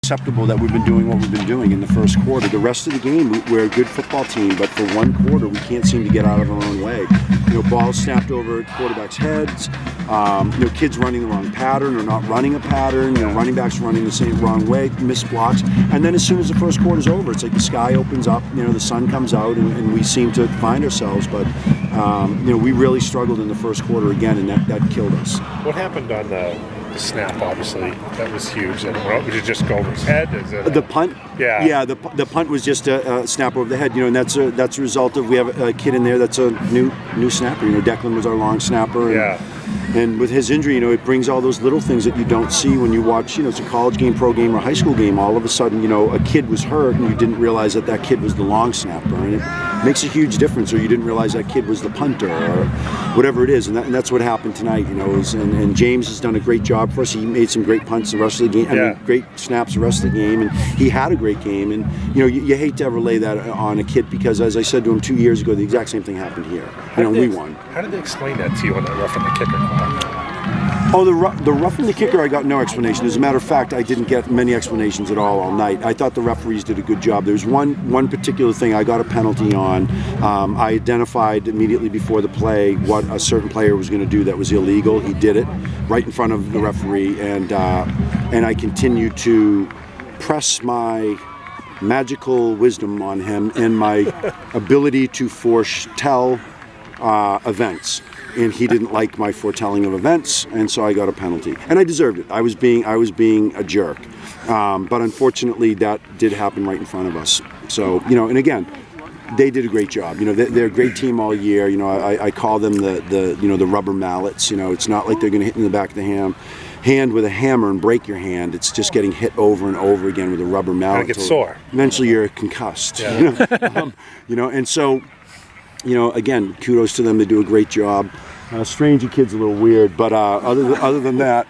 Acceptable that we've been doing what we've been doing in the first quarter. The rest of the game, we're a good football team, but for one quarter, we can't seem to get out of our own way. Balls snapped over quarterbacks' heads. Kids running the wrong pattern or not running a pattern. Running backs running the same wrong way, missed blocks. And then as soon as the first quarter's over, it's like the sky opens up. The sun comes out, and we seem to find ourselves. But we really struggled in the first quarter again, and that killed us. What happened on the snap? Obviously, that was huge. And did it just go over his head? The punt? Yeah. The punt was just a snap over the head. And that's a result of we have a kid in there that's a new snapper. Declan was our long snapper. And with his injury, it brings all those little things that you don't see when you watch, it's a college game, pro game, or high school game. All of a sudden, a kid was hurt and you didn't realize that kid was the long snapper. And it makes a huge difference, or you didn't realize that kid was the punter or whatever it is. And that's what happened tonight, and James has done a great job for us. He made some great punts the rest of the game, great snaps the rest of the game, and he had a great game. And, you hate to ever lay that on a kid because, as I said to him 2 years ago, the exact same thing happened here. We won. How did they explain that to you on that roughing the kicker call? Oh, the roughing the kicker, I got no explanation. As a matter of fact, I didn't get many explanations at all night. I thought the referees did a good job. There's one particular thing I got a penalty on. I identified immediately before the play what a certain player was going to do that was illegal. He did it right in front of the referee, and I continued to press my magical wisdom on him and my ability to foretell events. And he didn't like my foretelling of events, and so I got a penalty. And I deserved it. I was being a jerk. But unfortunately, that did happen right in front of us. So, and again, they did a great job. They're a great team all year. I call them the rubber mallets. It's not like they're going to hit in the back of the hand with a hammer and break your hand. It's just getting hit over and over again with a rubber mallet. It gets sore. Eventually, you're concussed. Yeah. And so. Again, kudos to them. They do a great job. Stranger kid's a little weird, but other than that,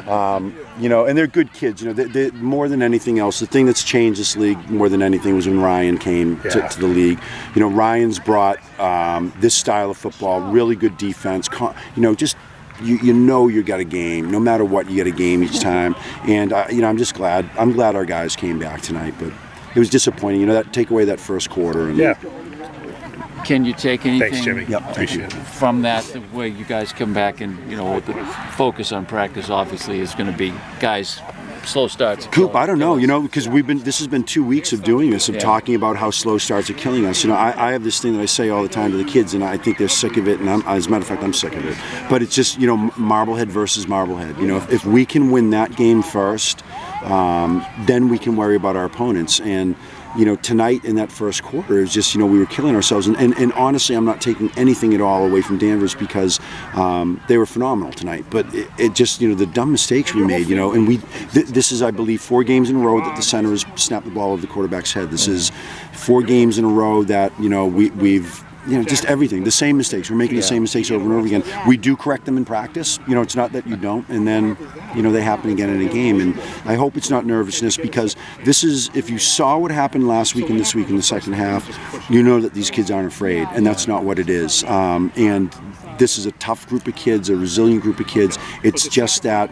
and they're good kids. They, more than anything else, the thing that's changed this league more than anything was when Ryan came to the league. Ryan's brought this style of football, really good defense. Just you got a game. No matter what, you get a game each time. And I'm just glad. I'm glad our guys came back tonight, but it was disappointing. That take away that first quarter. And, Can you take anything Thanks, Jimmy. Appreciate it. From that, the way you guys come back and, with the focus on practice obviously is going to be, guys, slow starts. Coop, I don't know, because this has been 2 weeks of doing this, of talking about how slow starts are killing us. I have this thing that I say all the time to the kids, and I think they're sick of it, and as a matter of fact, I'm sick of it. But it's just, Marblehead versus Marblehead. If we can win that game first, then we can worry about our opponents. And tonight in that first quarter, it's just, we were killing ourselves. And honestly, I'm not taking anything at all away from Danvers because they were phenomenal tonight. But it just, the dumb mistakes we made, and this is, I believe, 4 games in a row that the center has snapped the ball over the quarterback's head. This is 4 games in a row that, we've just everything. The same mistakes. We're making the same mistakes over and over again. We do correct them in practice. It's not that you don't. And then, they happen again in a game. And I hope it's not nervousness because this is, if you saw what happened last week and this week in the second half, you know that these kids aren't afraid. And that's not what it is. And this is a tough group of kids, a resilient group of kids. It's just that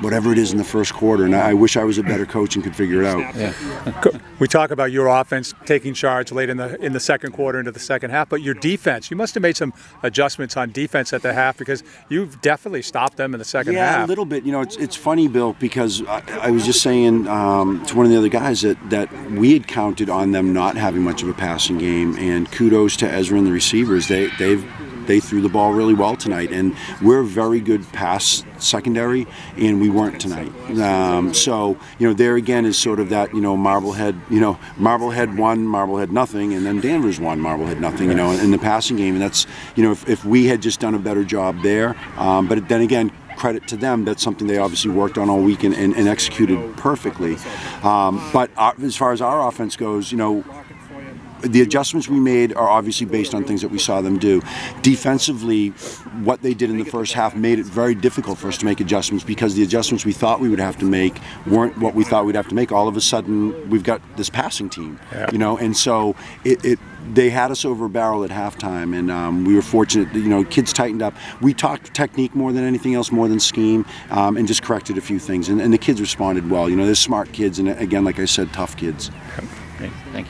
whatever it is in the first quarter, and I wish I was a better coach and could figure it out. We talk about your offense taking charge late in the second quarter into the second half, but your defense, you must have made some adjustments on defense at the half because you've definitely stopped them in the second half. Yeah, a little bit. It's funny, Bill, because I was just saying to one of the other guys that we had counted on them not having much of a passing game, and kudos to Ezra and the receivers. They threw the ball really well tonight, and we're a very good pass secondary, and we weren't tonight. So, there again is sort of that, Marblehead, Marblehead won, Marblehead nothing, and then Danvers won, Marblehead nothing, in the passing game. And that's, if we had just done a better job there, but then again, credit to them, that's something they obviously worked on all week and executed perfectly. But as far as our offense goes, the adjustments we made are obviously based on things that we saw them do. Defensively, what they did in the first half made it very difficult for us to make adjustments, because the adjustments we thought we would have to make weren't what we thought we'd have to make. All of a sudden, we've got this passing team, and so they had us over a barrel at halftime, and we were fortunate that, kids tightened up. We talked technique more than anything else, more than scheme, and just corrected a few things. And the kids responded well. They're smart kids, and again, like I said, tough kids. Great. Thank you.